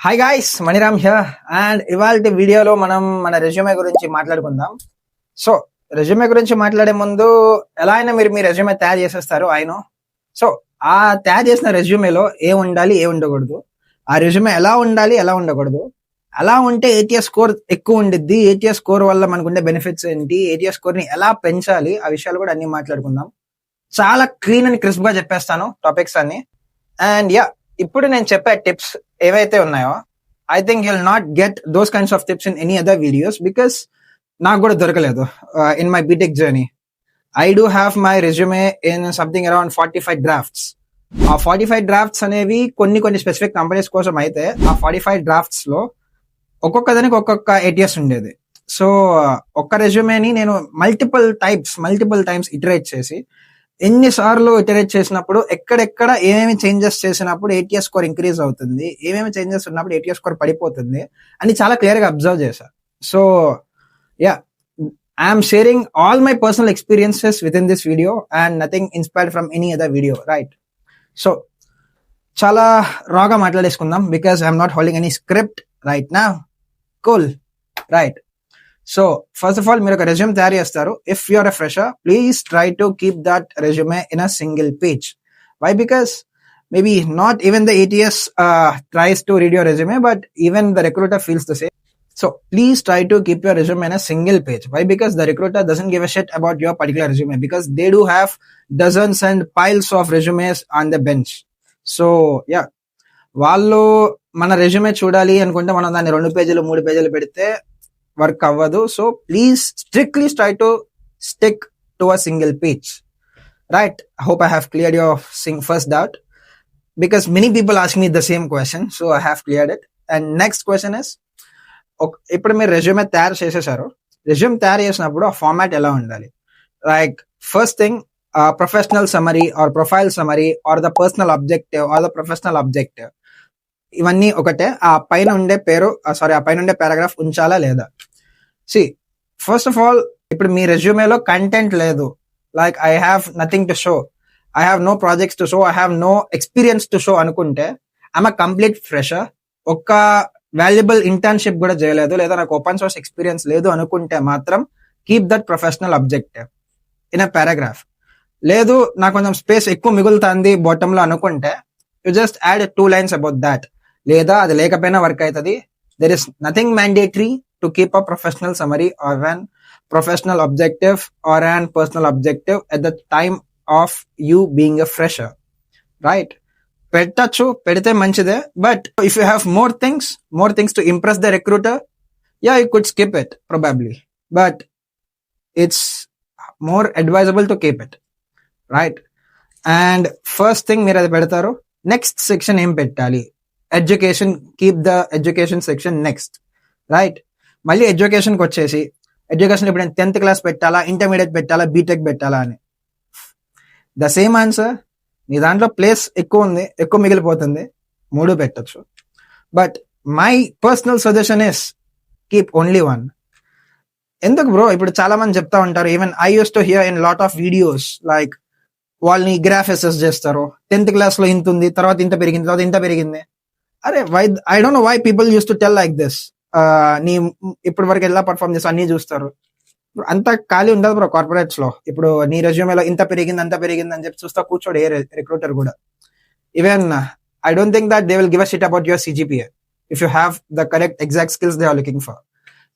Hi guys, Maniram here. And ఇవాళ వీడియోలో మనం మన రెజ్యూమే గురించి మాట్లాడుకుందాం. సో రెజ్యూమే గురించి మాట్లాడే ముందు ఎలా అయినా మీరు మీ రెజ్యూమే తయారు చేసేస్తారు ఆయన. సో ఆ తయారు చేసిన రెజ్యూమేలో ఏ ఉండాలి, ఏ ఉండకూడదు, ఆ రెజ్యూమే ఎలా ఉండాలి, ఎలా ఉండకూడదు, అలా ఉంటే ఏటీఎస్ స్కోర్ ఎక్కువ ఉండిద్ది, ఏటీఎస్ స్కోర్ వల్ల మనకుండే బెనిఫిట్స్ ఏంటి, ఏటీఎస్ స్కోర్ ని ఎలా పెంచాలి, ఆ విషయాలు కూడా అన్ని మాట్లాడుకుందాం. చాలా క్లీన్ అండ్ క్రిస్ప్ గా చెప్పేస్తాను టాపిక్స్ అన్ని. అండ్ ఇప్పుడు నేను చెప్పే టిప్స్ ఏవైతే ఉన్నాయో I think you'll not get those kinds of tips in any other videos because నాకు కూడా దొరకలేదు in my BTech journey. I do have my resume in something around 45 drafts. ఆ 45 డ్రాఫ్ట్స్ అనేవి కొన్ని స్పెసిఫిక్ కంపెనీస్ కోసం అయితే ఆ 45 డ్రాఫ్ట్స్ లో ఒక్కొక్క దానికి ఒక్కొక్క ఏటీఎస్ ఉండేది. సో ఒక్క రెజ్యూమేని నేను మల్టిపుల్ టైమ్స్ ఇటరేట్ చేసి ఎన్నిసార్లు ఇటరేట్ చేసినప్పుడు ఎక్కడెక్కడ ఏమేమి చేంజెస్ చేసినప్పుడు ఏటీఎస్ స్కోర్ ఇంక్రీజ్ అవుతుంది, ఏమేమి చేంజెస్ ఉన్నప్పుడు ఏటీఎస్ స్కోర్ పడిపోతుంది అని చాలా క్లియర్ గా అబ్జర్వ్ చేశాను. So I'm sharing all my personal experiences with in this video and nothing inspired from any other video, right? So చాలా రాగా మాట్లాడేసుకుందాం because I'm not holding any script right నా. Cool, right? So first of all మీరు ఒక resume తయారు చేస్తారు. If you're a fresher, please try to keep that resume in a single page. Why? Because maybe not even the ATS tries to read your resume, but even the recruiter feels the same. So please try to keep your resume in a single page. Why? Because the recruiter doesn't give a shit about your particular resume because they do have dozens and piles of resumes on the bench. So వాళ్ళు మన resume చూడాలి అనుకుంటే మనం దాన్ని 2 పేజీలు 3 పేజీలు పెడితే work అవ్వదు. So please strictly try to stick to a single page, right? I hope I have cleared your first doubt because many people ask me the same question, so I have cleared it. And next question is, ఇప్పుడు మీరు resume తయారు చేసేసారు. Resume తయారు చేసినప్పుడు ఆ format ఎలా ఉండాలి? Like first thing, professional summary or profile summary or the personal objective or the professional objective, ఇవన్నీ ఒకటే. ఆ పైన ఉండే ఆ పైన ఉండే పారాగ్రాఫ్ ఉంచాలా లేదా? సి, ఫస్ట్ ఆఫ్ ఆల్ ఇప్పుడు మీ రెజ్యూమేలో కంటెంట్ లేదు, like I have nothing to show, I have no projects to show, I have no experience to show అనుకుంటే I'm a complete fresher, ఒక్క వాల్యుబుల్ ఇంటర్న్షిప్ కూడా చేయలేదు, లేదా నాకు ఓపెన్ సోర్స్ ఎక్స్పీరియన్స్ లేదు అనుకుంటే మాత్రం keep that professional objective in a paragraph. లేదు నాకు కొంచెం స్పేస్ ఎక్కువ మిగులుతుంది బాటమ్ లో అనుకుంటే you just add 2 lines about that. లేదా అది లేకపోయినా వర్క్ అవుతుంది. There is nothing mandatory to keep a professional summary or an professional objective or an personal objective at the time of you being a fresher, right? పెట్టచ్చు, పెడితే మంచిదే. But if you have more things to impress the recruiter, you could skip it probably, but it's more advisable to keep it, right? And first thing మీరు అది పెడతారు. Next section ఏం పెట్టాలి? Education, keep the education section next, right? మళ్ళీ ఎడ్యుకేషన్కి వచ్చేసి education ఇప్పుడు నేను 10th క్లాస్ పెట్టాలా, ఇంటర్మీడియట్ పెట్టాలా, బీటెక్ పెట్టాలా అని ద సేమ్ ఆన్సర్. నీ దాంట్లో ప్లేస్ ఎక్కువ ఉంది, ఎక్కువ మిగిలిపోతుంది, 3 పెట్టచ్చు. But my personal suggestion is keep only 1. ఎందుకు బ్రో? ఇప్పుడు చాలా మంది చెప్తా ఉంటారు, even I use to hear in lot of videos, like వాళ్ళని గ్రాఫ్ అసెస్ చేస్తారు, 10th క్లాస్ లో ఇంత ఉంది, తర్వాత ఇంత పెరిగింది, తర్వాత ఇంత పెరిగింది. అరే why, I don't know why people use to tell like this. నీ ఇప్పటి వరకు ఎలా పర్ఫార్మ్ చేస్తా అన్ని చూస్తారు. అంత ఖాళీ ఉండదు బ్రో కార్పొరేట్స్ లో. ఇప్పుడు నీ రెజ్యూమేలో ఇంత పెరిగింది అంత పెరిగింది అని చెప్పి చూస్తా కూర్చోడు ఏ రిక్రూటర్ కూడా. Even I don't think that they will give a shit about your CGPA if you have the correct exact skills they are looking for.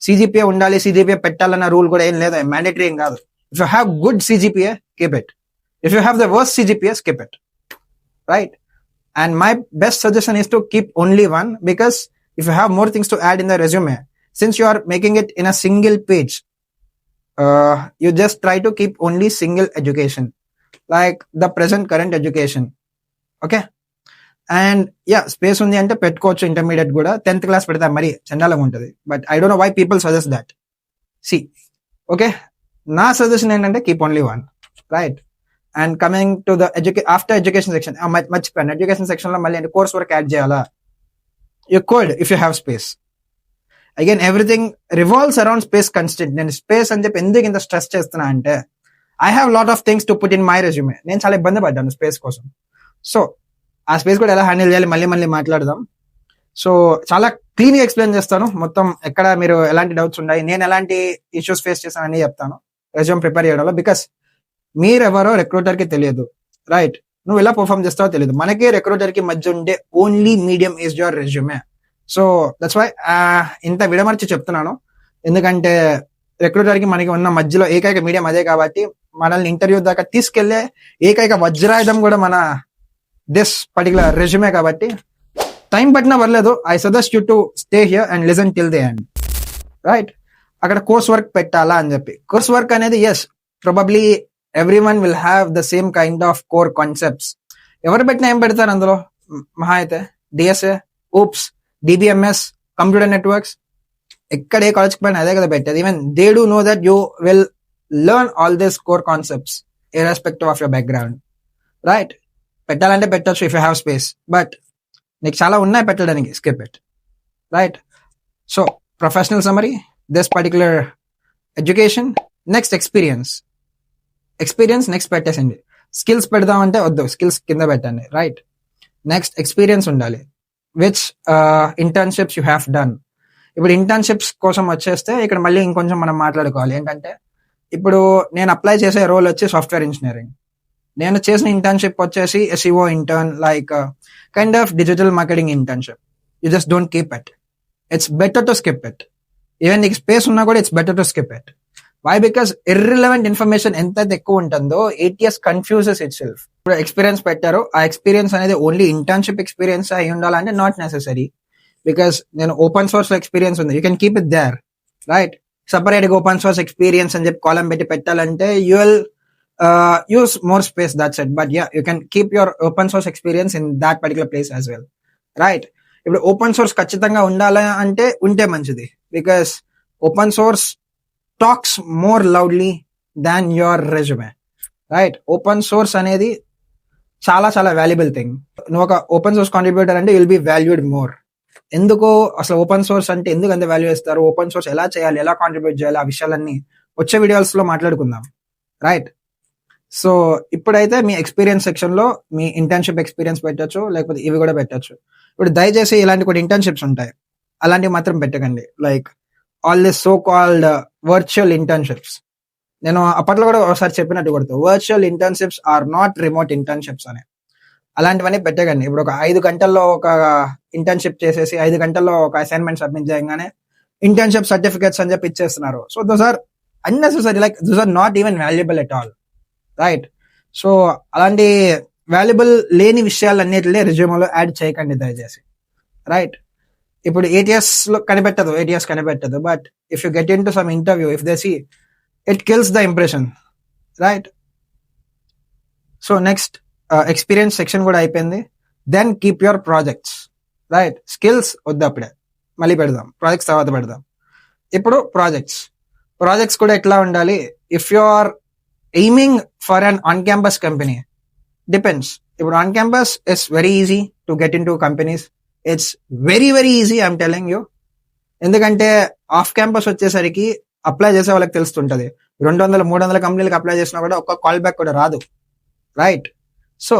CGPA ఉండాలి, సిజిపిఏ పెట్టాలన్న రూల్ కూడా ఏం లేదు, మ్యాండేటరీ ఏం కాదు. If you have good CGPA, keep it. If you have the worst CGPA, skip it, right? And my best suggestion is to keep only 1 because if you have more things to add in the resume, since you are making it in a single page, you just try to keep only single education, like the present current education, okay? And space ఉంది అంటే పెట్టుకోవచ్చు. Intermediate కూడా 10th class పెడతా మరి చండాలంగా ఉంటుంది. But I don't know why people suggest that. See, okay, నా suggestion ఏంటంటే keep only 1, right? And coming to the after education section, మర్చిపోయాను, ఎడ్యుకేషన్ సెక్షన్ లో మళ్ళీ కోర్స్ వర్క్ యాడ్ చేయాలా? You could if you have space. Again everything revolves around space constant. నేను space అని చెప్పి ఎందుకు ఇంత స్ట్రెస్ చేస్తున్నా అంటే I have lot of things to put in my resume. నేను చాలా ఇబ్బంది పడ్డాను స్పేస్ కోసం. సో ఆ స్పేస్ కూడా ఎలా హ్యాండిల్ చేయాలి మళ్ళీ మాట్లాడదాం. సో చాలా క్లీన్ గా ఎక్స్ప్లెయిన్ చేస్తాను మొత్తం, ఎక్కడ మీరు ఎలాంటి డౌట్స్ ఉన్నాయి, నేను ఎలాంటి ఇష్యూస్ ఫేస్ చేస్తాను అని చెప్తాను రెజ్యూమ్ ప్రిపేర్ చేయడంలో. బికాస్ మీరెవరో రిక్రూటర్ కి తెలియదు, రైట్? నువ్వు ఎలా పర్ఫామ్ చేస్తావో తెలియదు. మనకి రిక్రూటర్ కి మధ్య ఉండే only medium is your resume. So that's why ఇంత విడమర్చి చెప్తున్నాను, ఎందుకంటే రిక్రూటర్ కి మనకి ఉన్న మధ్యలో ఏకైక మీడియం అదే కాబట్టి, మనల్ని ఇంటర్వ్యూ దాకా తీసుకెళ్లే ఏకైక వజ్రాయుధం కూడా మన దిస్ పర్టికులర్ రెజ్యూమే కాబట్టి టైం పట్టినా పర్లేదు. I suggest you to stay here and listen till the end, right? అక్కడ కోర్స్ వర్క్ పెట్టాలా అని చెప్పి, కోర్స్ వర్క్ అనేది as probably everyone will have the same kind of core concepts. ఎవరు పెట్టినా ఏం పెడతారు అందులో? మహా అయితే DSA, OOPS, DBMS, computer networks, ఎక్కడ ఏ కాలేజ్కి పైన అదే కదా పెట్టేది. Even they do know that you will learn all these core concepts irrespective of your background, right? పెట్టాలంటే పెట్టచ్చు if you have space, but నీకు చాలా ఉన్నాయి పెట్టడానికి, skip it, right? So professional summary, this particular education, next experience next పెట్టేసింది. Skills పెడదామంటే వద్దు, skills కింద పెట్టండి, రైట్? నెక్స్ట్ ఎక్స్పీరియన్స్ ఉండాలి, which internships you have done. ఇప్పుడు ఇంటర్న్షిప్స్ కోసం వచ్చేస్తే ఇక్కడ మళ్ళీ ఇంకొంచెం మనం మాట్లాడుకోవాలి. ఏంటంటే ఇప్పుడు నేను అప్లై చేసే రోల్ వచ్చి సాఫ్ట్వేర్ ఇంజనీరింగ్, నేను చేసిన ఇంటర్న్షిప్ వచ్చేసి SEO intern, like kind of digital marketing internship. You just don't keep it, it's better to skip it. ఈవెన్ నీకు స్పేస్ ఉన్నా కూడా it's better to skip it. Why? Because irrelevant information ఎంత ఎక్కువ ఉంటుందో ATS కన్ఫ్యూజెస్ ఇట్ సెల్ఫ్. ఇప్పుడు experience పెట్టారు, ఆ ఎక్స్పీరియన్స్ అనేది ఓన్లీ ఇంటర్న్షిప్ ఎక్స్పీరియన్స్ అయి ఉండాలంటే నాట్ నెసెసరీ. బికాస్ నేను ఓపెన్ సోర్స్ లో ఎక్స్పీరియన్స్ ఉంది, you can keep it there, right? Separate గా ఓపెన్ సోర్స్ ఎక్స్పీరియన్స్ అని చెప్పి కాలం పెట్టి పెట్టాలంటే you will use more space, that's it. But yeah, you can keep your open source experience in that particular place as well, right? ఇప్పుడు open source ఖచ్చితంగా ఉండాలి అంటే ఉంటే మంచిది, because open source talks more loudly than your resume, right? Open source అనేది చాలా చాలా valuable thing. నువ్వు ఒక ఓపెన్ సోర్స్ కాంట్రిబ్యూటర్ అంటే విల్ బి వాల్యూడ్ మోర్. ఎందుకు అసలు ఓపెన్ సోర్స్ అంటే ఎందుకు అంత వాల్యూ ఇస్తారు, ఓపెన్ సోర్స్ ఎలా చేయాలి, ఎలా కాంట్రిబ్యూట్ చేయాలి, ఆ విషయాలన్నీ వచ్చే వీడియోస్ లో మాట్లాడుకుందాం, రైట్? సో ఇప్పుడైతే మీ ఎక్స్పీరియన్స్ సెక్షన్ లో మీ ఇంటర్న్షిప్ ఎక్స్పీరియన్స్ పెట్టచ్చు, లేకపోతే ఇవి కూడా పెట్టచ్చు. ఇప్పుడు దయచేసి ఇలాంటి కొన్ని ఇంటర్న్షిప్స్ ఉంటాయి, అలాంటివి మాత్రం పెట్టకండి. Like all this so called virtual internships. నేను అప్పట్లో కూడా ఒకసారి చెప్పినట్టు కొడుతూ, virtual internships are not remote internships అని. అలాంటివన్నీ పెట్టకండి. ఇప్పుడు ఒక 5 గంటల్లో ఒక ఇంటర్న్షిప్ చేసేసి 5 గంటల్లో ఒక అసైన్మెంట్ సబ్మిట్ చేయగానే ఇంటర్న్షిప్ సర్టిఫికేట్స్ అని చెప్పి ఇచ్చేస్తున్నారు. So those are unnecessary, like those are not even valuable at all, right? So అలాంటి వాల్యుబుల్ లేని విషయాలన్నిటిలో రెజ్యూమేలో యాడ్ చేయకండి దయచేసి, రైట్? ఇప్పుడు ATS కనిపెట్టదు, but if you get into some interview, if they see, it kills the impression, right? So next experience section కూడా అయిపోయింది. Then keep your projects, right? Skills వద్దు, అప్పుడే మళ్ళీ పెడదాం, ప్రాజెక్ట్స్ తర్వాత పెడదాం. ఇప్పుడు ప్రాజెక్ట్స్ కూడా ఎట్లా ఉండాలి? If you are aiming for an on campus company, depends. ఇప్పుడు on campus it's very easy to get into companies, it's very very easy, I'm telling you. ఎందుకంటే ఆఫ్ క్యాంపస్ వచ్చేసరికి apply చేసే వాళ్ళకి తెలుస్తుంటది, 200-300 కంపెనీలకు apply చేసినా కూడా ఒక్క call back కూడా రాదు, రైట్? సో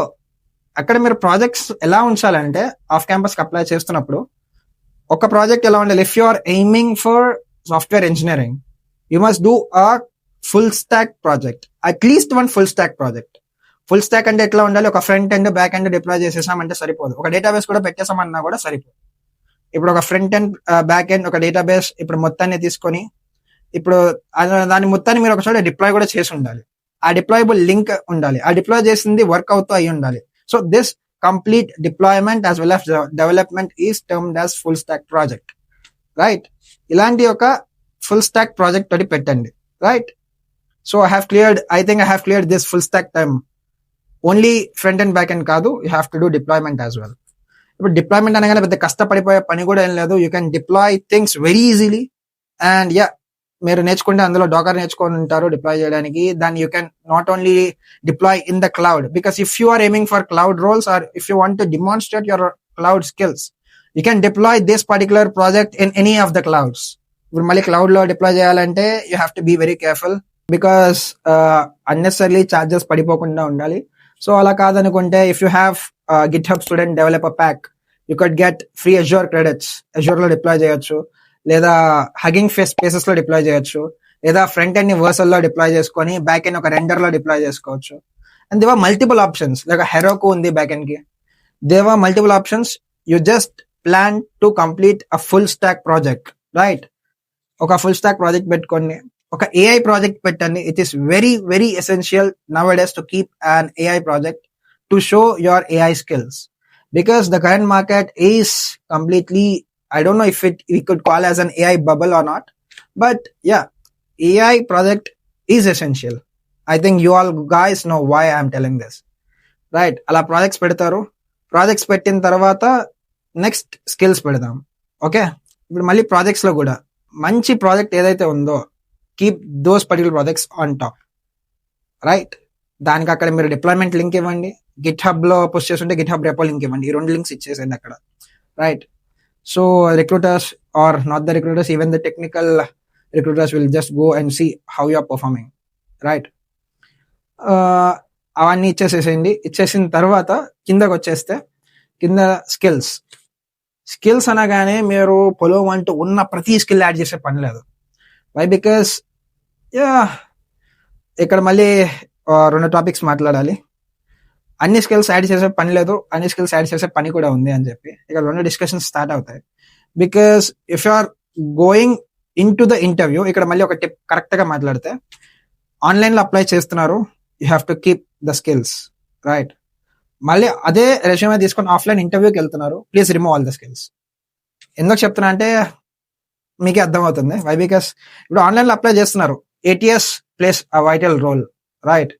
అక్కడ మీరు ప్రాజెక్ట్స్ ఎలా ఉంచాలంటే, ఆఫ్ క్యాంపస్కి అప్లై చేస్తున్నప్పుడు ఒక ప్రాజెక్ట్ ఎలా ఉండాలి? If you are aiming for software engineering, you must do a full stack project, at least one full stack project. Full stack అంటే ఎట్లా ఉండాలి? ఒక front end back end deploy చేసేసామంటే సరిపోదు, ఒక డేటాబేస్ కూడా పెట్టేసామన్నా కూడా సరిపోదు. ఇప్పుడు ఒక ఫ్రంట్ ఎండ్ బ్యాక్ ఎండ్ ఒక డేటాబేస్ ఇప్పుడు మొత్తాన్ని తీసుకొని, ఇప్పుడు దాని మొత్తాన్ని మీరు ఒకసారి డిప్లాయ్ కూడా చేసి ఉండాలి, ఆ డిప్లాయబుల్ లింక్ ఉండాలి, ఆ డిప్లాయ్ చేసింది వర్క్ అవుతూ అయి ఉండాలి. So this complete deployment as well as development is termed as full stack project, right? ఇలాంటి ఒక ఫుల్ స్టాక్ ప్రాజెక్ట్ తోటి పెట్టండి, right? So I think I have cleared this full stack term. Only front and back end కాదు, you have to do deployment as well. ఇప్పుడు deployment అనగానే పెద్ద కష్టపడిపోయే పని కూడా ఏం లేదు, you can deploy things very easily. And yeah, మీరు నేర్చుకుంటే అందులో డాకర్ నేర్చుకొని ఉంటారు డిప్లాయ్ చేయడానికి. దాన్ని you can not only deploy in the cloud, because if you are aiming for cloud roles or if you want to demonstrate your cloud skills, you can deploy this particular project in any of the clouds. ఇప్పుడు మళ్ళీ cloud లో deploy చేయాలంటే you have to be very careful, because unnecessary charges పడిపోకుండా ఉండాలి. So అలా కాదనుకుంటే, if you have GitHub student developer pack, you could get free Azure credits, Azure లో deploy చేయొచ్చు, లేదా హగింగ్ ఫేస్ స్పేసెస్ లో డిప్లాయ్ చేయొచ్చు, లేదా ఫ్రంట్ ఎండ్ ని వర్సల్ లో డిప్లాయ్ చేసుకొని బ్యాక్ ఎండ్ ఒక రెండర్ లో డిప్లాయ్ చేసుకోవచ్చు. And there are multiple options, like Heroku ఉంది బ్యాక్ ఎండ్ కి. There are multiple options. You just plan to complete a full stack project, right? ఒక ఫుల్ స్టాక్ ప్రాజెక్ట్ పెట్టుకోండి, ఒక ఏఐ ప్రాజెక్ట్ పెట్టండి. It is very very essential now days to keep an AI project to show your AI skills, because the current market is completely, I don't know if we could call as an AI bubble or not, but yeah, AI project is essential. I think you all guys know why I am telling this, right? అలా projects పెడతారు, projects పెట్టిన తర్వాత next skills పెడదాం. Okay, ఇప్పుడు మళ్ళీ projects లో కూడా మంచి ప్రాజెక్ట్ ఏదైతే ఉందో keep those particular projects on top, right? దానికి అక్కడ మీరు డిప్లాయ్మెంట్ లింక్ ఇవ్వండి, గిట్ హబ్ లో పోస్ట్ చేస్తుంటే గిట్ హబ్ రెపో లింక్ ఇవ్వండి, ఈ 2 లింక్స్ ఇచ్చేసేయండి అక్కడ, రైట్? So recruiters are not the recruiters, even the technical recruiters will just go and see how you are performing, right? అవన్నీ ఇచ్చేసేసేయండి. ఇచ్చేసిన తర్వాత కిందకు వచ్చేస్తే కింద స్కిల్స్. స్కిల్స్ అనగానే మీరు పొలం అంటూ ఉన్న ప్రతి స్కిల్ యాడ్ చేసే పని లేదు. వై? బికాస్ ఇక్కడ మళ్ళీ 2 టాపిక్స్ మాట్లాడాలి. అన్ని స్కిల్స్ యాడ్ చేసే పని లేదు, అన్ని స్కిల్స్ యాడ్ చేసే పని కూడా ఉంది అని చెప్పి ఇక్కడ 2 డిస్కషన్స్ స్టార్ట్ అవుతాయి. Because if you are going into the interview, ఇక్కడ మళ్ళీ ఒక టిప్ కరెక్ట్ గా మాట్లాడితే, ఆన్లైన్ లో అప్లై చేస్తున్నారు, you have to keep the skills, right? మళ్ళీ అదే రెజ్యూమే తీసుకొని ఆఫ్లైన్ ఇంటర్వ్యూకి వెళ్తున్నారు, please remove all the skills. ఎందుకు చెప్తున్నా అంటే మీకే అర్థమవుతుంది. వై? బికాస్ ఇప్పుడు ఆన్లైన్ లో అప్లై చేస్తున్నారు, ATS places a vital role, right?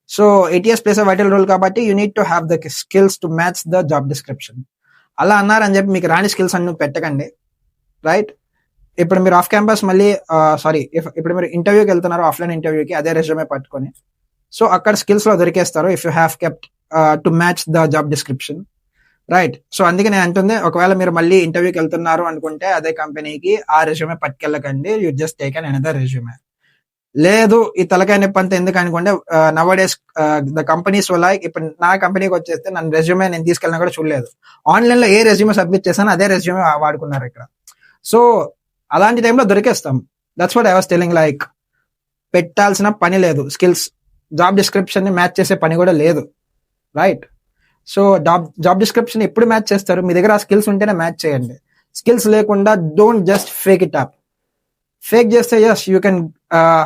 So ATS places a vital role కాబట్టి you need to have the skills to match the job description. అలా అన్నారని చెప్పి మీకు రాని స్కిల్స్ అన్ని పెట్టకండి, రైట్? ఇప్పుడు మీరు ఆఫ్ క్యాంపస్ మళ్ళీ ఇప్పుడు మీరు ఇంటర్వ్యూకి వెళ్తున్నారు, ఆఫ్లైన్ ఇంటర్వ్యూకి, అదే రెజ్యూమే పట్టుకొని, సో అక్కడ స్కిల్స్ లో దొరికేస్తారు if you have kept to match the job description, right? So అందుకే నేను అంటుంది, ఒకవేళ మీరు మళ్ళీ ఇంటర్వ్యూకి వెళ్తున్నారు అనుకుంటే అదే కంపెనీకి ఆ రెజ్యూమే పట్టుకెళ్ళకండి, you just take an another resume. లేదు ఈ తలకాయ నొప్పి అంతా ఎందుకు అనుకుంటే, now days the companies like, ఇప్పుడు నా కంపెనీకి వచ్చేస్తే నన్ను రెజ్యూమే నేను తీసుకెళ్ళినా కూడా చూడలేదు, ఆన్లైన్ లో ఏ రెజ్యూమే సబ్మిట్ చేశానో అదే రెజ్యూమే వాడుకున్నారు ఇక్కడ. సో అలాంటి టైంలో దొరికేస్తాం. That's what I was telling, like పెట్టాల్సిన పని లేదు, స్కిల్స్ జాబ్ డిస్క్రిప్షన్ ని మ్యాచ్ చేసే పని కూడా లేదు, రైట్? సో జాబ్ డిస్క్రిప్షన్ ఎప్పుడు మ్యాచ్ చేస్తారు? మీ దగ్గర ఆ స్కిల్స్ ఉంటేనే మ్యాచ్ చేయండి. స్కిల్స్ లేకుండా don't just fake it up. Fake చేస్తే yes you can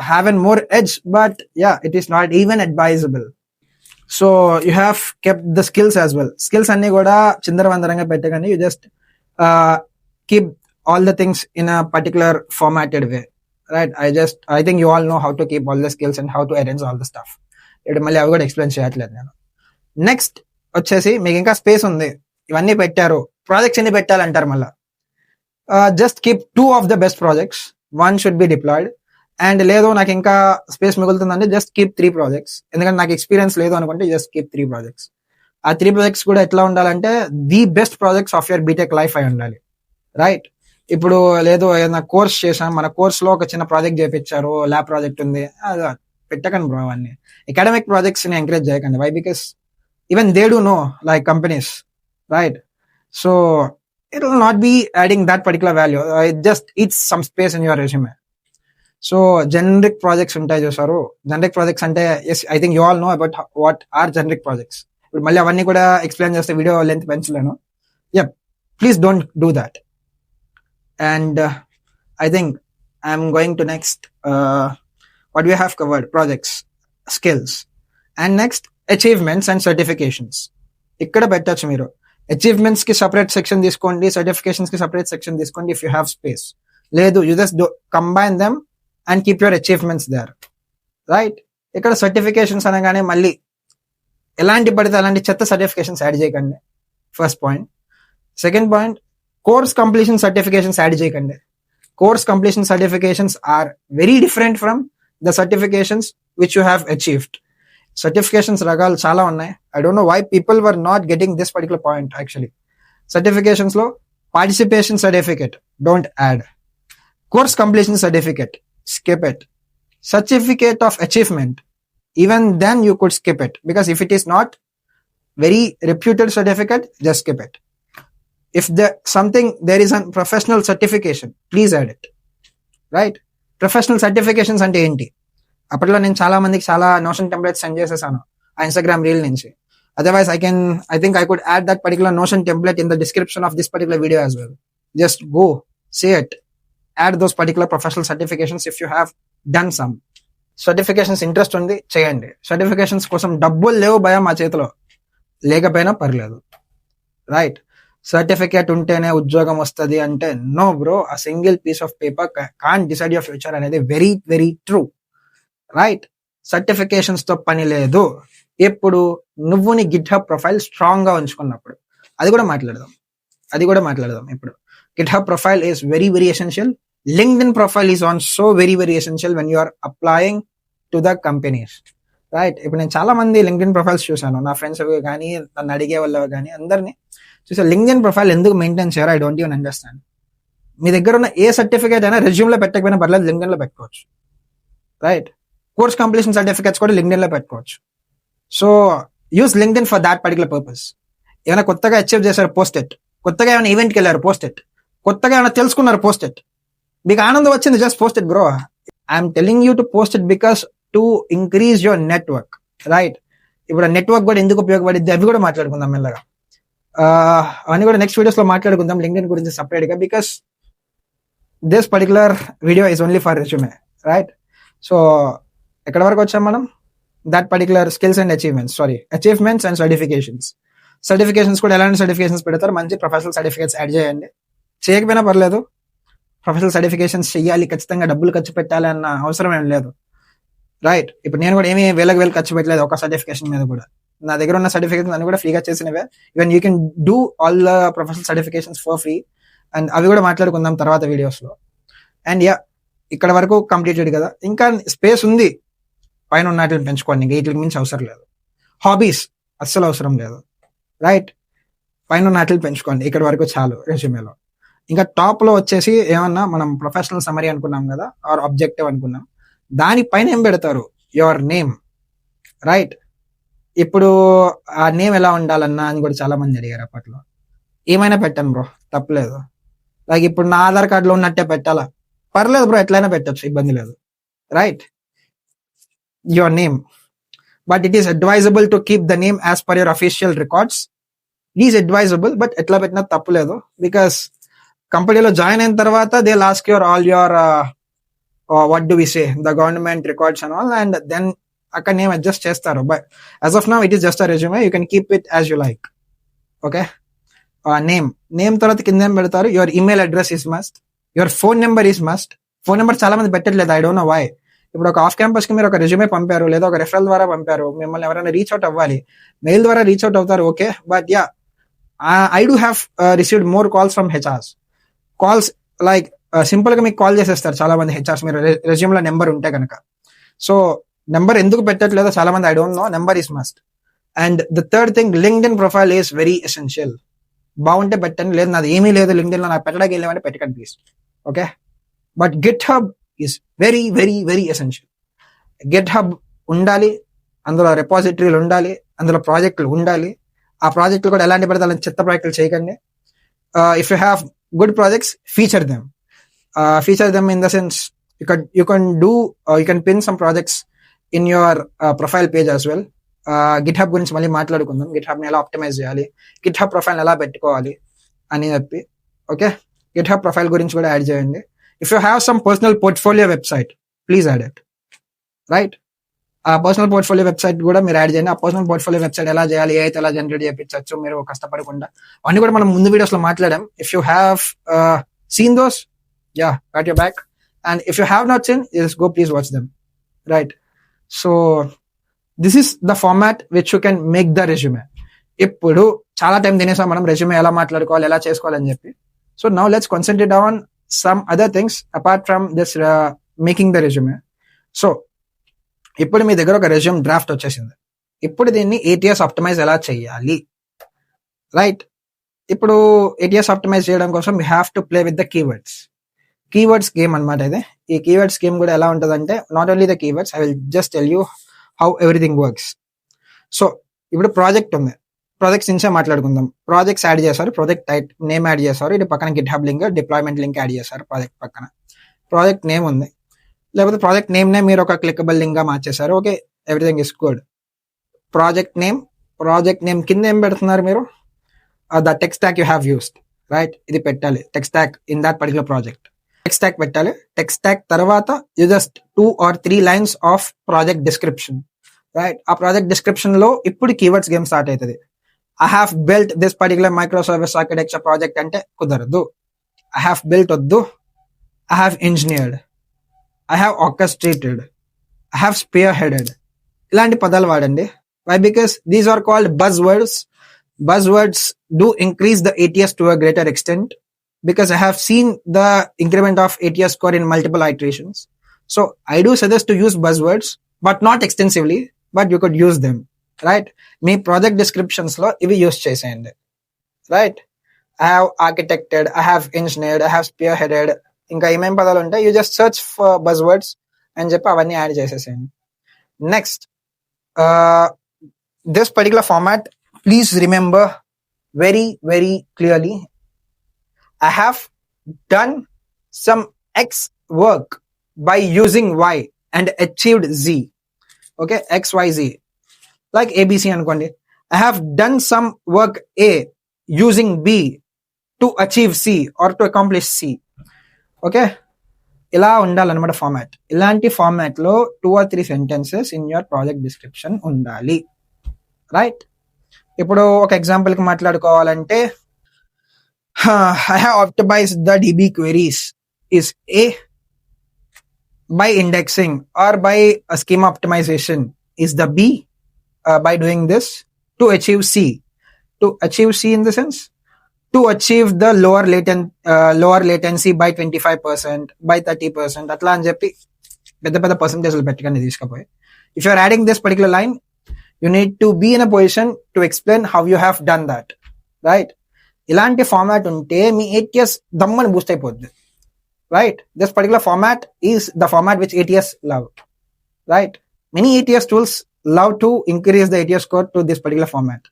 have an more edge, but yeah, it is not even advisable. So you have kept the skills as well. Skills అన్ని కూడా చిందరవందరంగా పెట్టకండి, you just keep all the things in a particular formatted way, right? I think you all know how to keep all the skills and how to arrange all the stuff. ఇప్పుడు మళ్ళీ అవి కూడా explain చేయట్లేదు నేను. Next వచ్చేసి మీకు ఇంకా space ఉంది, ఇవన్నీ పెట్టారు, ప్రాజెక్ట్స్ ఎన్ని పెట్టాలంటారు మళ్ళీ. Just keep 2 of the best projects, 1 should be deployed. And లేదు నాకు ఇంకా స్పేస్ మిగులుతుందంటే జస్ట్ కీప్ 3 projects, ఎందుకంటే నాకు ఎక్స్పీరియన్స్ లేదు అనుకుంటే జస్ట్ కీప్ 3 projects. ఆ 3 projects కూడా ఎట్లా ఉండాలంటే the best projects of your BTech life అయి ఉండాలి, రైట్? ఇప్పుడు లేదు ఏదైనా కోర్స్ చేసాం, మన కోర్స్ లో ఒక చిన్న ప్రాజెక్ట్ చేయించారు, ల్యాబ్ ప్రాజెక్ట్ ఉంది, పెట్టకండి బ్రో. అవన్నీ అకాడమిక్ ప్రాజెక్ట్స్ ని ఎంకరేజ్ చేయకండి. Why? Because even they do know, like companies, right? So it will not be adding that particular value. It just eats some space in your resume. So generic projects ఉంటాయి చూసారు, generic projects అంటే yes, I think you all know about what are generic projects. ఇప్పుడు మళ్ళీ అవన్నీ కూడా explain చేస్తే video length పెంచలేను. Yeah, please don't do that. And I think I'm going to next what we have covered: projects, skills, and next achievements and certifications. ఇక్కడ పెట్టచ్చు మీరు. Achievements కి సపరేట్ సెక్షన్ తీసుకోండి, సర్టిఫికేషన్స్ కి సపరేట్ సెక్షన్ తీసుకోండి if you have space. లేదు you just combine them and keep your achievements there, right? ఇక్కడ certifications అనగానే మళ్ళీ ఎలాంటి పడితే అలాంటి చెత్త సర్టిఫికేషన్స్ యాడ్ చేయకండి, first point. Second point, course completion certifications add చేయకండి. Course completion certifications are very different from the certifications which you have achieved. Certifications రకాలు చాలా ఉన్నాయి. I don't know why people were not getting this particular point. Actually certifications లో participation certificate don't add, course completion certificate skip it, certificate of achievement even then you could skip it, because if it is not very reputed certificate, just skip it. if there is a professional certification, please add it, right? Professional certifications అంటే ఏంటి? అప్పట్లో నేను చాలా మందికి చాలా notion templates send చేసేసాను ఆ Instagram reel నుంచి. Otherwise I think I could add that particular Notion template in the description of this particular video as well. Just go, see it, add those particular professional certifications if you have done some. Certifications interest ఉంది, చేయండి. Certifications కోసం డబ్బులు లేవు భయ మా చేతిలో, లేకపోయినా పర్లేదు, రైట్? సర్టిఫికేట్ ఉంటేనే ఉద్యోగం వస్తుంది అంటే నో బ్రో, ఆ single piece of paper can't decide your future అనేది very very true, right? Certifications తో పని లేదు. ఎప్పుడు నువ్వు నీ గిట్హబ్ ప్రొఫైల్ స్ట్రాంగ్ గా ఉంచుకున్నప్పుడు. అది కూడా మాట్లాడదాం ఇప్పుడు. GitHub profile is very very essential. LinkedIn profile is also very very essential when you are applying to the companies, right? ఇప్పుడు నేను చాలా మంది LinkedIn ప్రొఫైల్స్ చూసాను, నా ఫ్రెండ్స్ కానీ నన్ను అడిగే వాళ్ళు కానీ అందరినీ చూసా. LinkedIn ప్రొఫైల్ ఎందుకు మెయింటైన్ చేయరు ఐ డోంట్ ఈవెన్ అండర్స్టాండ్. మీ దగ్గర ఉన్న ఏ సర్టిఫికేట్ అయినా రెజ్యూమ్ లో పెట్టకపోయినా పర్లేదు, LinkedIn లో పెట్టుకోవచ్చు, రైట్? కోర్స్ కంప్లీషన్ సర్టిఫికేట్స్ కూడా LinkedIn లో పెట్టుకోవచ్చు. So use LinkedIn for that particular purpose. ఏమైనా కొత్తగా అచీవ్ చేశారు, పోస్ట్ ఇట్. కొత్తగా ఏమైనా ఈవెంట్కి వెళ్ళారు, పోస్ట్ ఇట్. కొత్తగా ఏమైనా తెలుసుకున్నారు, పోస్ట్ ఇట్. మీకు ఆనందం వచ్చింది, just post it bro. I'm telling you to post it because to increase your network, right? ఇప్పుడు నెట్వర్క్ కూడా ఎందుకు ఉపయోగపడింది అవి కూడా మాట్లాడుకుందాం మెల్లగా. అవన్నీ కూడా నెక్స్ట్ వీడియోస్ లో మాట్లాడుకుందాం LinkedIn గురించి సపరేట్ గా, because this particular video is only for resume, right? So ఎక్కడ వరకు వచ్చాం మనం? That particular skills and achievements and certifications కూడా ఎలాంటి సర్టిఫికేషన్స్ పెడతారు? మంచి ప్రొఫెషనల్ సర్టిఫికేట్స్ యాడ్ చేయండి. చేయకపోయినా పర్లేదు, ప్రొఫెషనల్ సర్టిఫికేషన్స్ చెయ్యాలి, ఖచ్చితంగా డబ్బులు ఖర్చు పెట్టాలి అన్న అవసరం ఏం లేదు, రైట్? ఇప్పుడు నేను కూడా ఏమీ వేలకు ఖర్చు పెట్టలేదు ఒక సర్టిఫికేషన్ మీద కూడా. నా దగ్గర ఉన్న సర్టిఫికేషన్ అన్ని కూడా ఫ్రీగా చేసినవే. Even you can do all the professional certifications for free, and అవి కూడా మాట్లాడుకుందాం తర్వాత వీడియోస్ లో. అండ్ ఇక్కడ వరకు కంప్లీటెడ్ కదా, ఇంకా స్పేస్ ఉంది పైన ఉన్నట్లు పెంచుకోండి, ఇంకా వీటికి మించి అవసరం లేదు. హాబీస్ అస్సలు అవసరం లేదు, రైట్? పైన ఉన్నట్లు పెంచుకోండి, ఇక్కడ వరకు చాలు రెజ్యూమేలో. ఇంకా టాప్ లో వచ్చేసి ఏమన్నా మనం ప్రొఫెషనల్ సమరీ అనుకున్నాం కదా, ఆర్ ఆబ్జెక్టివ్ అనుకున్నాం, దానిపైన ఏం పెడతారు? Your name, right? ఇప్పుడు ఆ నేమ్ ఎలా ఉండాలన్నా అని కూడా చాలా మంది అడిగారు అప్పట్లో. ఏమైనా పెట్టాను బ్రో, తప్పలేదు. లైక్ ఇప్పుడు నా ఆధార్ కార్డులో ఉన్నట్టే పెట్టాలా? పర్లేదు బ్రో, ఎట్లయినా పెట్టచ్చు, ఇబ్బంది లేదు, right? Your name, but it is advisable to keep the name as per your official records. It is advisable, but ఎట్లా పెట్టినా తప్పులేదు, బికాస్ కంపెనీలో జాయిన్ అయిన తర్వాత they ask your all your what do we say the government records and all, and then అక్కడ name adjust చేస్తారు. But as of now it is just a resume, you can keep it as you like, okay? Name తర్వాత కింద ఏం పెడతారు? Your email address is must, your phone number is must. Phone number చాలా మంది పెట్టట్లేదు, I don't know why. ఇప్పుడు ఒక off campus కి మీరు ఒక రెజ్యూమే పంపారు, లేదా ఒక రెఫరల్ ద్వారా పంపారు, మిమ్మల్ని ఎవరైనా రీచ్ అవుట్ అవ్వాలి, మెయిల్ ద్వారా రీచ్ అవుట్ అవుతారు, okay? But I do have received more calls from HRs. Calls like simple గా మీకు కాల్ చేసేస్తారు చాలా మంది హెచ్ఆర్స్, మీరు రెజ్యూమ్ లో నెంబర్ ఉంటే కనుక. సో నెంబర్ ఎందుకు పెట్టట్లేదో చాలా మంది I don't no. Number is must. And the third thing, LinkedIn profile is very essential. బాగుంటే పెట్టండి, లేదు నాది ఏమీ లేదు LinkedIn లో నాకు పెట్టడానికి వెళ్ళేవంటే పెట్టకండి please, okay? But GitHub is very very very essential. GitHub ఉండాలి, అందులో రెపాజిటరీలు ఉండాలి, అందులో ప్రాజెక్టులు ఉండాలి. ఆ ప్రాజెక్టులు కూడా ఎలాంటి పడితే అలాంటి చెత్త ప్రాజెక్టులు చేయకండి. If you have good projects, feature them in the sense you can pin some projects in your profile page as well. GitHub గురించి మళ్ళీ మాట్లాడుకుందాం, GitHub ని ఎలా ఆప్టిమైజ్ చేయాలి, GitHub ప్రొఫైల్ ఎలా పెట్టుకోవాలి అని చెప్పి, ఓకే? GitHub ప్రొఫైల్ గురించి కూడా యాడ్ చేయండి. If you have some personal portfolio website, please add it, right? ఆ పర్సనల్ పోర్ట్ఫోలియో వెబ్సైట్ కూడా మీరు యాడ్ చేయండి. ఆ పర్సనల్ పోర్ట్ఫోలియో వెబ్సైట్ ఎలా చేయాలి, అయితే ఎలా జనరేట్ చేయించవచ్చు మీరు కష్టపడకుండా, అన్ని కూడా మనం ముందు వీడియోస్ లో మాట్లాడాం. If you have seen those, got your back, and if you have not seen, just go please watch them, right? So this is the format which you can make the resume. ఇప్పుడు చాలా time తినేసాం మనం resume ఎలా మాట్లాడుకోవాలి, ఎలా చేసుకోవాలని చెప్పి. So now let's concentrate on some other things apart from this making the resume. So ఇప్పుడు మీ దగ్గర ఒక రెజ్యూమ్ డ్రాఫ్ట్ వచ్చేసింది. ఇప్పుడు దీన్ని ATS ఆప్టిమైజ్ ఎలా చేయాలి, రైట్? ఇప్పుడు ATS ఆప్టిమైజ్ చేయడం కోసం we have to play with the keywords game అనమాట ఇది. ఈ కీవర్డ్స్ గేమ్ కూడా ఎలా ఉంటుందంటే, not only the keywords, I will just tell you how everything works. So ఇప్పుడు ప్రాజెక్ట్ ఉంది, ప్రాజెక్ట్స్ నుంచే మాట్లాడుకుందాం. ప్రాజెక్ట్స్ యాడ్ చేశారు, ప్రాజెక్ట్ నేమ్ యాడ్ చేశారు, ఇది పక్కన GitHub link, deployment link add చేశారు. ప్రాజెక్ట్ పక్కన ప్రాజెక్ట్ నేమ్ ఉంది, లేకపోతే ప్రాజెక్ట్ నేమ్నే మీరు ఒక క్లికబుల్ లింక్ గా మార్చేశారు. Okay, everything is good. Project name కింద ఏం పెడుతున్నారు మీరు? The tech stock you have used, right? ఇది పెట్టాలి, tech stock in that particular project. Tech stock పెట్టాలి. టెక్ స్టాక్ తర్వాత you just 2 or 3 lines of project description, right? ఆ project description లో ఇప్పుడు కీవర్డ్స్ గేమ్ స్టార్ట్ అవుతుంది. I have built this particular micro service architecture project అంటే కుదరదు. I have built వద్దు, I have engineered, I have orchestrated, I have spearheaded, ఇలాంటి పదాలు వాడండి. Why? Because these are called buzz words. Buzz words do increase the ATS to a greater extent because I have seen the increment of ATS score in multiple iterations. So I do suggest to use buzzwords, but not extensively, but you could use them, right? Me project descriptions lo ivi use chesayandi, right? I have architected, I have engineered, I have spearheaded, inka em padalu unte you just search for buzzwords and cheppi avanni add chesesayandi. Next, this particular format, please remember very, very clearly, I have done some X work by using Y and achieved Z. Okay, X, Y, Z. Like ABC anukondi. I have done some work A using B to achieve C or to accomplish C. Okay, ఇలా ఉండాలన్నమాట format. ఇలాంటి format లో 2 or 3 sentences in your project description ఉండాలి, right? ఇప్పుడు ఒక example కి మాట్లాడుకోవాలంటే, I have optimised the DB queries is A, by indexing or by a schema optimization is the B, by doing this to achieve C. To achieve C in the sense, to achieve the lower latency by 25%, by 30%, అట్లా అని చెప్పి పెద్ద పెద్ద పర్సంటేజ్లు పెట్టుకొని తీసుకుపోయి, if you are adding this particular line, you need to be in a position to explain how you have done that, right? ఇలాంటి format ఉంటే మీ ATS దమ్మని Boost అయిపోద్ది, right? This particular format is the format which ATS love, right? Many ATS tools love to increase the ATS score to this particular format.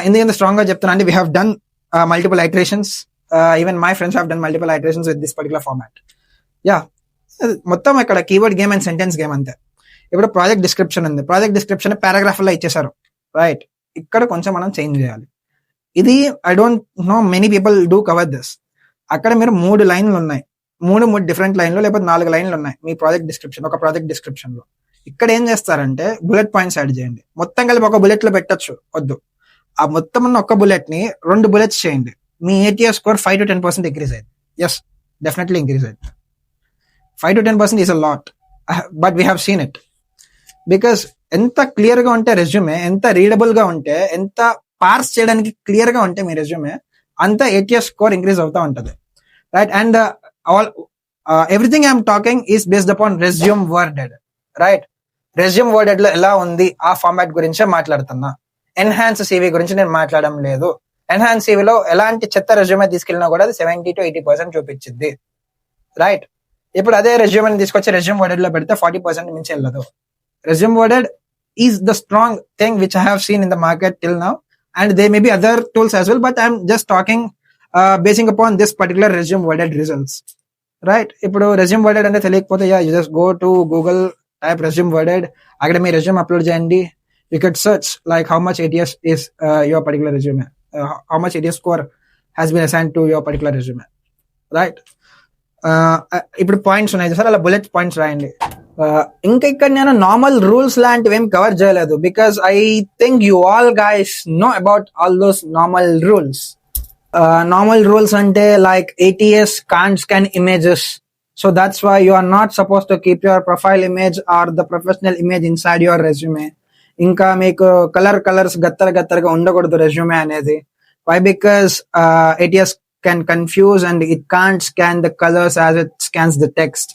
In the stronger చెప్తానండి, we have done multiple iterations, even my friends have done multiple iterations with this particular format. Yeah, మొత్తం ఇక్కడ keyword game and sentence game అంతే. ఇప్పుడు project description ఉంది, project description paragraph లో ఇచ్చేసారు, right? ఇక్కడ కొంచెం మనం చేంజ్ చేయాలి. ఇది I don't no many people do cover this. అక్కడ మీరు 3 లైన్లు ఉన్నాయి, 3 డిఫరెంట్ లైన్లు లేకపోతే 4 లైన్లు ఉన్నాయి మీ ప్రాజెక్ట్ డిస్క్రిప్షన్, ఒక ప్రాజెక్ట్ డిస్క్రిప్షన్ లో. ఇక్కడ ఏం చేస్తారంటే బుల్లెట్ పాయింట్స్ యాడ్ చేయండి. మొత్తం కలిపి ఒక బుల్లెట్ లో పెట్టచ్చు, వద్దు. ఆ మొత్తం ఉన్న ఒక్క బుల్లెట్ ని 2 bullets చేయండి. మీ ATS స్కోర్ 5 to 10% ఇంక్రీజ్ అయింది. ఎస్, డెఫినెట్లీ ఇంక్రీజ్ అయింది. 5 to 10% is a lot, but we have seen it. Because ఎంత క్లియర్ గా ఉంటే రెజ్యూమే, ఎంత రీడబుల్ గా ఉంటే, ఎంత పార్స్ చేయడానికి క్లియర్ గా ఉంటే మీ రెజ్యూమే, అంత ATS స్కోర్ ఇంక్రీజ్ అవుతా ఉంటది, right? And all everything I'm talking is based upon Resume Worded, right? Resume Worded లో ఎలా ఉంది ఆ ఫార్మాట్ గురించే మాట్లాడుతున్నా. ఎన్హాన్స్ CV గురించి నేను మాట్లాడడం లేదు. ఎన్హాన్స్ CV లో ఎలాంటి చెత్త రెజ్యూమే తీసుకెళ్ళినా కూడా అది 70 to 80% చూపించింది, రైట్? ఇప్పుడు అదే రెజ్యూమే తీసుకొచ్చి రెజ్యూమ్ వర్డెడ్ లో పెడితే 40% మించి వెళ్ళదు. Resume worded is the strong thing which I have seen in the market till now, and there may be other tools as well, but I'm just talking basing upon this particular resume worded results, right? Ipudu resume worded ante teliyakapothe, yeah, you just go to Google, type resume worded, agada mee resume upload cheyandi, you could search like how much ATS is your particular resume, how much ATS score has been assigned to your particular resume, right? ఇప్పుడు points ఉన్నాయి sir, అలా bullet points రాయండి. ఇంకా ఇక్కడ నేను normal rules లాంటివి ఏం cover చేయలేదు, because I think you all guys know about all those normal rules. Normal rules అంటే like ATS can't scan images, so that's why you are not supposed to keep your profile image or the professional image inside your resume. ఇంకా మీకు colours గత్తరగా ఉండకూడదు resume అనేది. Why? Because ATS can confuse and it can't scan the colors as it scans the text.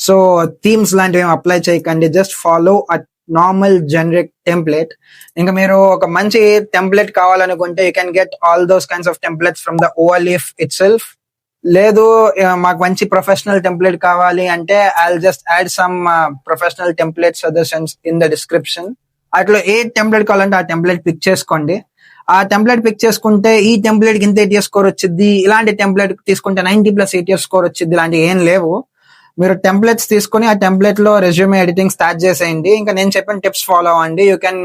So themes లాంటివి apply చేయకండి, just follow అ normal generic template. ఇంకా మీరు ఒక మంచి టెంప్లెట్ కావాలనుకుంటే you can get all those kinds of templates from the OLF it self. లేదు మాకు మంచి ప్రొఫెషనల్ టెంప్లెట్ కావాలి అంటే I'll just add some professional template suggestions in the description. అట్లా ఏ టెంప్లెట్ కావాలంటే ఆ టెంప్లెట్ పిక్ చేసుకోండి. ఆ టెంప్లెట్ పిక్ చేసుకుంటే ఈ టెంప్లెట్ కి ఇంత ATS స్కోర్ వచ్చింది, ఇలాంటి టెంప్లెట్ తీసుకుంటే 90+ ATS స్కోర్ వచ్చింది, ఇలాంటివి ఏం లేవు. మీరు టెంప్లెట్స్ తీసుకొని ఆ టెంప్లెట్ లో రెజ్యూమే ఎడిటింగ్ స్టార్ట్ చేసేయండి. ఇంకా నేను చెప్పిన టిప్స్ ఫాలో అవ్వండి. You can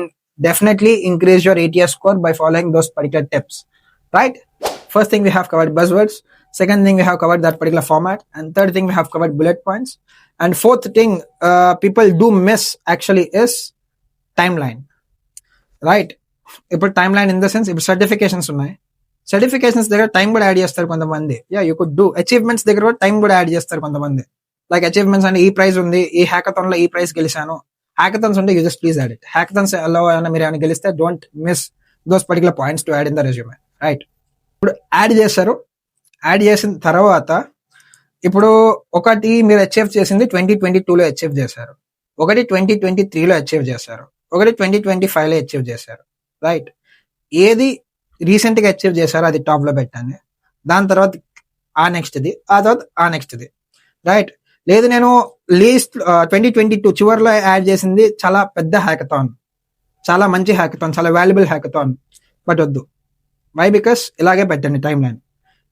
definitely increase your ATS score by following those particular tips, right? First thing we have covered buzzwords, second thing we have covered that particular format, and third thing we have covered bullet points, and fourth thing people do miss actually is timeline, right? ఇప్పుడు timeline in the sense ఇప్పుడు certifications ఉన్నాయి, certifications దగ్గర time కూడా add చేస్తారు కొంతమంది. You could do achievements దగ్గర కూడా time కూడా యాడ్ చేస్తారు కొంతమంది. లైక్ అచీవ్మెంట్స్ అంటే ఈ ప్రైజ్ ఉంది, ఈ హ్యాకథాన్ లో ఈ ప్రైజ్ గెలిచాను, హ్యాకథాన్స్ ఉంటే you just please add it. Hackathons లో మీరు ఏమైనా గెలిస్తే don't miss those particular points to add in the resume, right? ఇప్పుడు యాడ్ చేశారు, యాడ్ చేసిన తర్వాత ఇప్పుడు ఒకటి మీరు అచీవ్ చేసింది 2022లో అచీవ్ చేశారు, ఒకటి 2023లో అచీవ్ చేశారు, ఒకటి 2025లో అచీవ్ చేశారు, రైట్? ఏది రీసెంట్ గా అచీవ్ చేశారో అది టాప్ లో పెట్టండి. దాని తర్వాత ఆ నెక్స్ట్ది, ఆ తర్వాత ఆ నెక్స్ట్ది, రైట్? లేదు నేను లీస్ట్ 2022 చివరిలో యాడ్ చేసింది చాలా పెద్ద హ్యాకథాన్, చాలా మంచి హ్యాకథాన్, చాలా వాల్యుబుల్ హ్యాకథాన్, బట్ వద్దు. వై? బికాస్ ఇలాగే పెట్టండి టైం లైన్.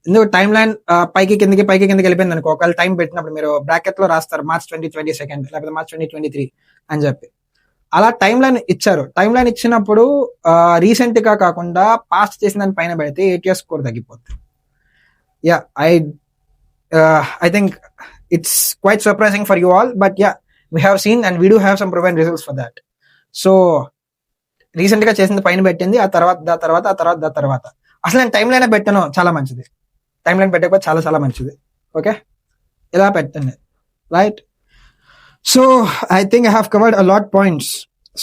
ఎందుకు టైం లైన్ పైకి కిందకి వెళ్ళిపోయింది అనుకో, ఒకవేళ టైం పెట్టినప్పుడు మీరు బ్రాకెట్ లో రాస్తారు మార్చ్ 2022 లేకపోతే మార్చ్ 2023 అని చెప్పి. అలా టైం లైన్ ఇచ్చారు. టైం లైన్ ఇచ్చినప్పుడు రీసెంట్ గా కాకుండా పాస్ట్ చేసిన దాని పైన పెడితే ATS స్కోర్ తగ్గిపోతుంది. Yeah, I think it's quite surprising for you all, but yeah, we have seen and we do have some proven results for that. So recent గా చేసింది పైన పెట్టింది, ఆ తర్వాత అసలు నేను టైం లైన్ పెట్టాను, చాలా మంచిది. టైం లైన్ పెట్టకపోతే చాలా చాలా మంచిది. ఓకే, ఇలా పెట్టండి, right? So I think I have covered a lot points.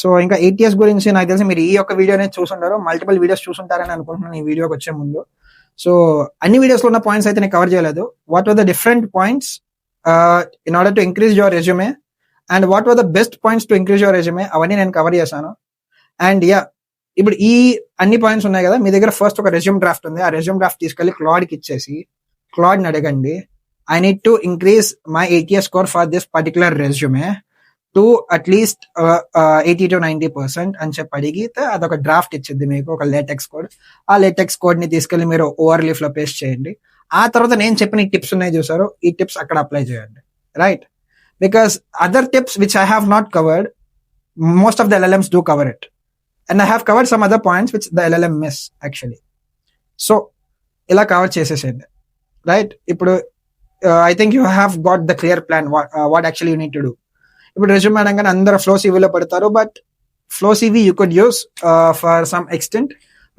So ఇంకా ATS గురించి నాకు తెలిసి మీరు ఈ యొక్క వీడియోనే చూసుంటారు, మల్టిపుల్ వీడియోస్ చూసుంటారని అనుకుంటున్నాను ఈ వీడియోకి వచ్చే ముందు. సో అన్ని వీడియోస్ లో ఉన్న పాయింట్స్ అయితే నేను కవర్ చేయలేదు. What are the different points in order to increase your resume and what are the best points to increase your resume, అవన్నీ నేను కవర్ చేశాను. అండ్ యా, ఇప్పుడు ఈ అన్ని పాయింట్స్ ఉన్నాయి కదా, మీ దగ్గర ఫస్ట్ ఒక రెజ్యూమ్ డ్రాఫ్ట్ ఉంది. ఆ రెజ్యూమ్ డ్రాఫ్ట్ తీసుకెళ్లి క్లాడ్కి ఇచ్చేసి క్లాడ్ని అడగండి, I need to increase my ATS score for this particular resume to at least 80 to 90% అని చెప్పి అడిగితే అదొక డ్రాఫ్ట్ ఇచ్చింది మీకు, ఒక లేటెక్స్ కోడ్. ఆ లేటెక్స్ కోడ్ ని తీసుకెళ్లి మీరు ఓవర్లీఫ్ లో పేస్ట్ చేయండి. ఆ తర్వాత నేను చెప్పిన ఈ టిప్స్ ఉన్నాయి చూసారు, ఈ టిప్స్ అక్కడ అప్లై చేయండి, right? Because other tips which I have not covered, most of the LLMs do cover it, and I have covered some other points which the LLM miss actually. So ఇలా cover చేసేసేయండి, right? ఇప్పుడు I think you have got the clear plan what actually you need to do. ఇప్పుడు resume అనగానే అందరూ ఫ్లో సివీలో పెడతారు, but FlowCV you could use for some extent,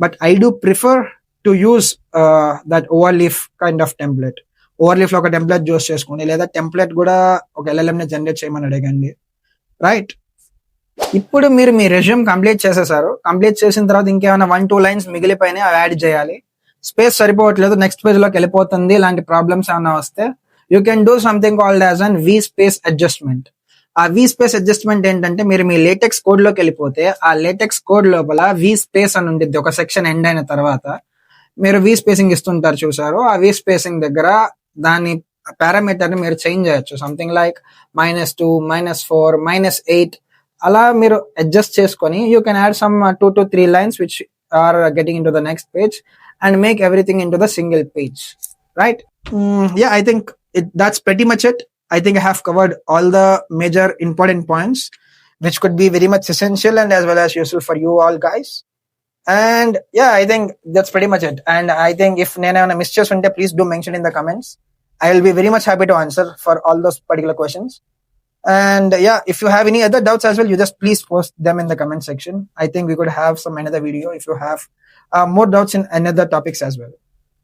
but I do prefer to use that Overleaf kind of template. Overleaf లో ఒక template చూస్ చేసుకోండి, లేదా టెంప్లెట్ కూడా ఒక LLM ని జనరేట్ చేయమని అడగండి, రైట్? ఇప్పుడు మీరు మీ రెజ్యూమ్ కంప్లీట్ చేసేసారు. కంప్లీట్ చేసిన తర్వాత ఇంకేమైనా 1-2 లైన్స్ మిగిలిపోయినాయి, అవి యాడ్ చేయాలి. స్పేస్ సరిపోవట్లేదు, నెక్స్ట్ పేజ్ లోకి వెళ్ళిపోతుంది, ఇలాంటి ప్రాబ్లమ్స్ ఏమైనా వస్తే you can do something called as an V-space adjustment. ఆ V-స్పేస్ అడ్జస్ట్మెంట్ ఏంటంటే, మీరు మీ లేటెక్స్ కోడ్ లోకి వెళ్ళిపోతే ఆ లేటెక్స్ కోడ్ లోపల V-స్పేస్ అని ఉంటుంది. ఒక సెక్షన్ ఎండ్ అయిన తర్వాత మీరు V-స్పేసింగ్ ఇస్తుంటారు చూసారు, ఆ V-స్పేసింగ్ దగ్గర దాని పారామీటర్ ని మీరు చేంజ్ చేయొచ్చు. సంథింగ్ లైక్ -2, -4, -8 అలా మీరు అడ్జస్ట్ చేసుకొని you can add some 2 to 3 lines which are getting into the next page and make everything into the single page, right? Yeah, I think that's pretty much it. I think I have covered all the major important points which could be very much essential and as well as useful for you all guys. And yeah, I think that's pretty much it. And I think if nena miss chesunte, please do mention in the comments. I will be very much happy to answer for all those particular questions. And yeah, if you have any other doubts as well, you just please post them in the comment section. I think we could have some another video if you have more doubts in another topics as well.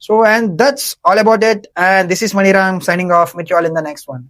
So, and that's all about it. And this is Maniram signing off. Meet you all in the next one.